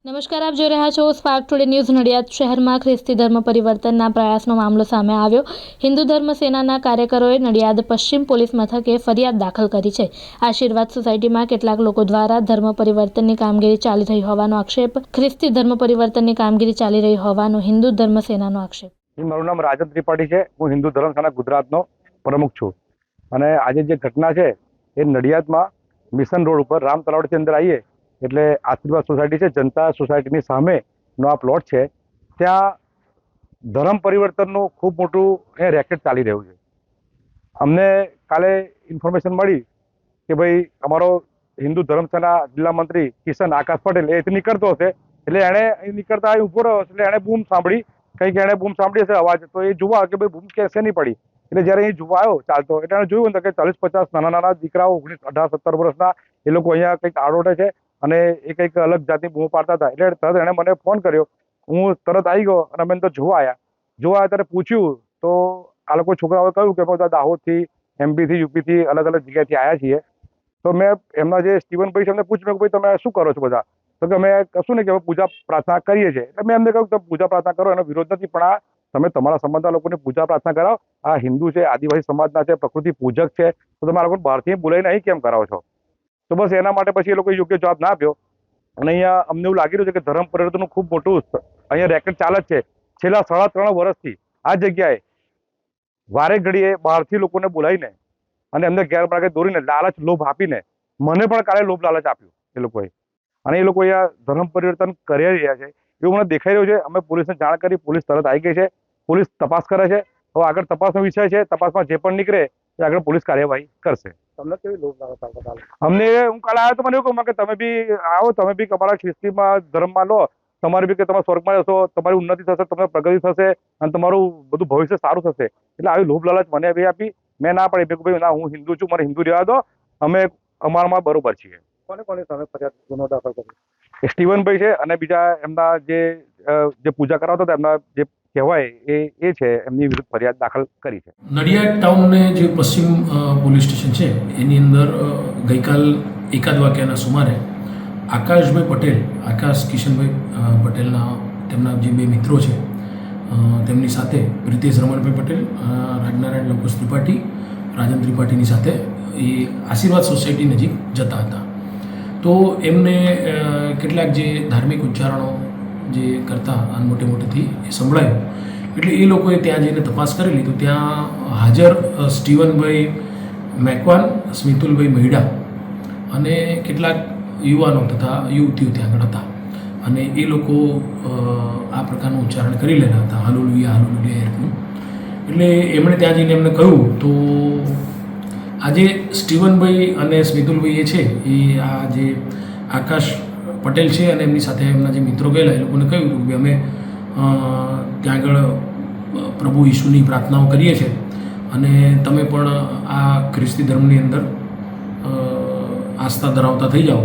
નમસ્કાર, આપ જોઈ રહ્યા છો સ્પાર્ક ટુડે ન્યૂઝ. નડિયાદ શહેરમાં ખ્રિસ્તી ધર્મ પરિવર્તનના પ્રયાસનો મામલો સામે આવ્યો. હિન્દુ ધર્મ સેનાના કાર્યકરોએ નડિયાદ પશ્ચિમ પોલીસ મથકે ફરિયાદ દાખલ કરી છે. આશીર્વાદ સોસાયટીમાં કેટલાક લોકો દ્વારા ધર્મ પરિવર્તનની કામગીરી ચાલી રહી હોવાનો આક્ષેપ. ખ્રિસ્તી ધર્મ પરિવર્તનની કામગીરી ચાલી રહી હોવાનો હિન્દુ ધર્મ સેનાનો આક્ષેપ. મારું નામ રાજન ત્રિપાઠી છે. હું હિન્દુ ધર્મ સેના ગુજરાતનો પ્રમુખ છું. અને આજે જે ઘટના છે એ નડિયાદમાં મિશન રોડ ઉપર રામ તલાવડની અંદર આવીએ એટલે આશીર્વાદ સોસાયટી છે, જનતા સોસાયટીની સામેનો આ પ્લોટ છે. ત્યાં ધર્મ પરિવર્તનનું ખૂબ મોટું રેકેટ ચાલી રહ્યું છે. અમને કાલે ઇન્ફોર્મેશન મળી કે ભાઈ અમારો હિન્દુ ધર્મ સેના જિલ્લા મંત્રી કિશન આકાશ પટેલ એ નીકળતો હશે, એટલે એણે નીકળતા ઊભો રહ્યો એટલે એણે બૂમ સાંભળી, કંઈક એણે બૂમ સાંભળી હશે અવાજ, તો એ જોવા કે ભાઈ બૂમ કેસે નહીં પડી. એટલે જ્યારે એ જોવા આવ્યો ચાલતો એટલે એણે જોયું કે 40-50 નાના દીકરાઓ 18-17 વર્ષના એ લોકો અહીંયા કંઈક આડોટે છે અને એ કંઈક અલગ જાતની બૂમો પાડતા હતા. એટલે તરત એણે મને ફોન કર્યો. હું તરત આવી ગયો અને અમે તો જોવા આવ્યા ત્યારે પૂછ્યું તો આ લોકો છોકરાઓએ કહ્યું કે બધા દાહોદથી, એમપીથી, યુપીથી અલગ અલગ જગ્યાએથી આવ્યા છીએ. તો મેં એમના જે સ્ટીવનભાઈ છે એમને પૂછ્યું કે ભાઈ તમે શું કરો છો બધા? તો કે અમે કશું નહીં, કે અમે પૂજા પ્રાર્થના કરીએ છીએ. એટલે મેં એમને કહ્યું કે પૂજા પ્રાર્થના કરો એનો વિરોધ નથી, પણ આ તમે તમારા સમાજના લોકોને પૂજા પ્રાર્થના કરાવો. આ હિન્દુ છે, આદિવાસી સમાજના છે, પ્રકૃતિ પૂજક છે, તો તમે આ લોકોને બહારથી બોલાવીને અહીં કેમ કરાવો છો? તો બસ એના માટે પછી એ લોકોએ યોગ્ય જવાબ ના આપ્યો. અને અહીંયા અમને એવું લાગી રહ્યું છે કે ધર્મ પરિવર્તનનું ખૂબ મોટું અહીંયા રેકેટ ચાલે જ છે. છેલ્લા 3.5 વર્ષથી આ જગ્યાએ વારે ઘડીએ બહારથી લોકોને બોલાવીને અને એમને ગેરમાર્ગે દોરીને લાલચ, લોભ આપીને, મને પણ કાલે લોભ લાલચ આપ્યું એ લોકોએ. અને એ લોકો અહીંયા ધર્મ પરિવર્તન કરી રહ્યા છે એવું મને દેખાઈ રહ્યું છે. અમે પોલીસને જાણ કરી, પોલીસ તરત આવી ગઈ છે, પોલીસ તપાસ કરે છે. હવે આગળ તપાસનો વિષય છે, તપાસમાં જે પણ નીકળે એ આગળ પોલીસ કાર્યવાહી કરશે. તમને કેવી લોભ લાલચ આવતા? અમને હું કાલે આવ્યો તો મને એવું કહું કે તમે બી આવો, તમે બી તમારા ખ્રિસ્તીમાં ધર્મમાં લો, તમારે બી કે તમે સ્વર્ગમાં જશો, તમારી ઉન્નતિ થશે, તમને પ્રગતિ થશે અને તમારું બધું ભવિષ્ય સારું થશે. એટલે આવી લોભ લાલચ મને બી આપી. મેં ના પાડી, ભાઈ ના, હું હિન્દુ છું, મને હિન્દુ રહેવા દો, અમે અમારામાં બરોબર છીએ. કોને તમે ફરિયાદ ગુનો દાખલ કર્યો? સ્ટીવનભાઈ છે અને બીજા એમના જે પૂજા કરાવતા હતા એમના જે કહેવાય એ છે, એમની વિરુદ્ધ ફરિયાદ દાખલ કરી છે. નડિયાદ ટાઉનને જે પશ્ચિમ પોલીસ સ્ટેશન છે એની અંદર ગઈકાલ 1 વાગ્યાના સુમારે આકાશભાઈ પટેલ, આકાશ કિશનભાઈ પટેલના તેમના જે 2 મિત્રો છે તેમની સાથે પ્રિતેશ રમણભાઈ પટેલ, રાજનારાયણ લંકુશ ત્રિપાઠી, રાજન ત્રિપાઠીની સાથે એ આશીર્વાદ સોસાયટી નજીક જતા હતા. તો એમને કેટલાક જે ધાર્મિક ઉચ્ચારણો જે કરતા મોટેથી એ સંભળાયું. એટલે એ લોકોએ ત્યાં જઈને તપાસ કરેલી તો ત્યાં હાજર સ્ટીવનભાઈ મેકવાન, સ્મિતુલભાઈ મહિડા અને કેટલાક યુવાનો તથા યુવતીઓ ત્યાં આગળ હતા. અને એ લોકો આ પ્રકારનું ઉચ્ચારણ કરી લેતા હતા, હાલુલુયા હાલુલુયા એરનું. એટલે એમણે ત્યાં જઈને એમને કહ્યું તો આજે સ્ટીવનભાઈ અને સ્મિતુલભાઈ એ છે એ આ જે આકાશ પટેલ છે અને એમની સાથે એમના જે મિત્રો ગયેલા એ લોકોને કહ્યું કે અમે ત્યાં આગળ પ્રભુ ઈશુની પ્રાર્થનાઓ કરીએ છીએ અને તમે પણ આ ખ્રિસ્તી ધર્મની અંદર આસ્થા ધરાવતા થઈ જાઓ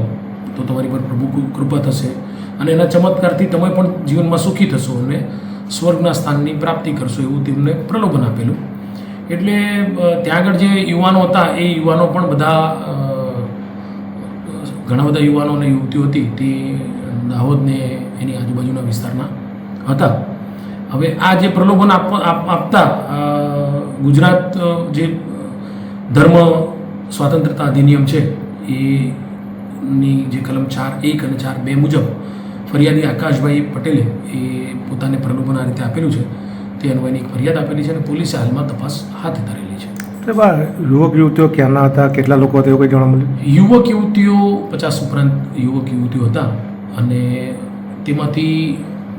તો તમારી પર પ્રભુ કૃપા થશે અને એના ચમત્કારથી તમે પણ જીવનમાં સુખી થશો અને સ્વર્ગના સ્થાનની પ્રાપ્તિ કરશો, એવું તેમને પ્રલોભન આપેલું. એટલે ત્યાં આગળ જે યુવાનો હતા એ યુવાનો પણ ઘણા બધા યુવાનો અને યુવતીઓ હતી તે દાહોદને એની આજુબાજુના વિસ્તારના હતા. હવે આ જે પ્રલોભન આપતા ગુજરાત જે ધર્મ સ્વાતંત્રતા અધિનિયમ છે એની જે કલમ 4(1) અને 4(2) મુજબ ફરિયાદી આકાશભાઈ પટેલે એ પોતાને પ્રલોભન આ રીતે આપેલું છે તે અન્વયની એક ફરિયાદ આપેલી છે અને પોલીસે હાલમાં તપાસ હાથ ધરેલી છે. યુવક યુવતીઓ ક્યાંના હતા, કેટલા લોકો હતા, એવું કંઈ જાણવા મળ્યું? યુવક યુવતીઓ 50 ઉપરાંત યુવક યુવતીઓ હતા અને તેમાંથી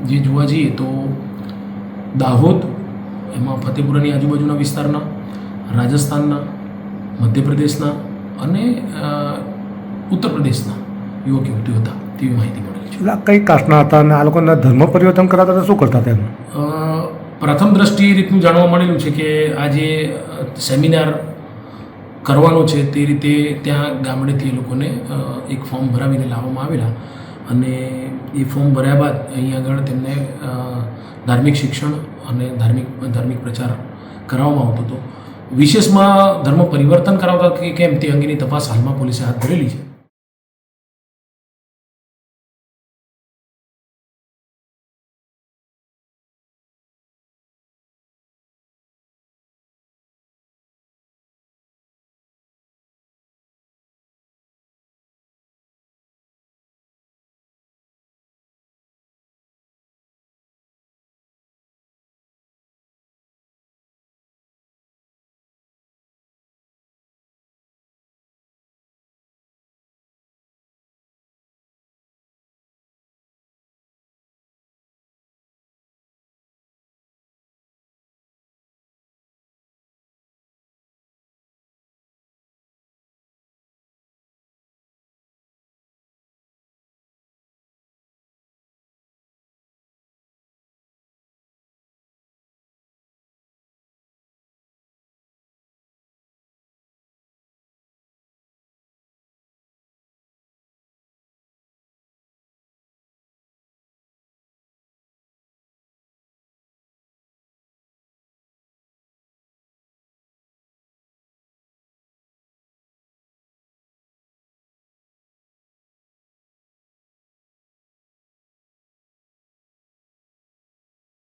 જે જોવા જઈએ તો દાહોદ, એમાં ફતેપુરાની આજુબાજુના વિસ્તારના, રાજસ્થાનના, મધ્યપ્રદેશના અને ઉત્તર પ્રદેશના યુવક યુવતીઓ હતા તેવી માહિતી મળેલી છે. કઈ કાસ્ટના હતા અને આ લોકોના ધર્મ પરિવર્તન કરાતા હતા, શું કરતા હતા? પ્રથમ દ્રષ્ટિએ એ રીતનું જાણવા મળેલું છે કે આ જે સેમિનાર કરવાનો છે તે રીતે ત્યાં ગામડેથી એ લોકોને એક ફોર્મ ભરાવીને લાવવામાં આવેલા અને એ ફોર્મ ભર્યા બાદ અહીં આગળ તેમને ધાર્મિક શિક્ષણ અને ધાર્મિક પ્રચાર કરાવવામાં આવતો હતો. વિશેષમાં ધર્મ પરિવર્તન કરાવતા કે કેમ તે અંગેની તપાસ હાલમાં પોલીસે હાથ ધરેલી છે.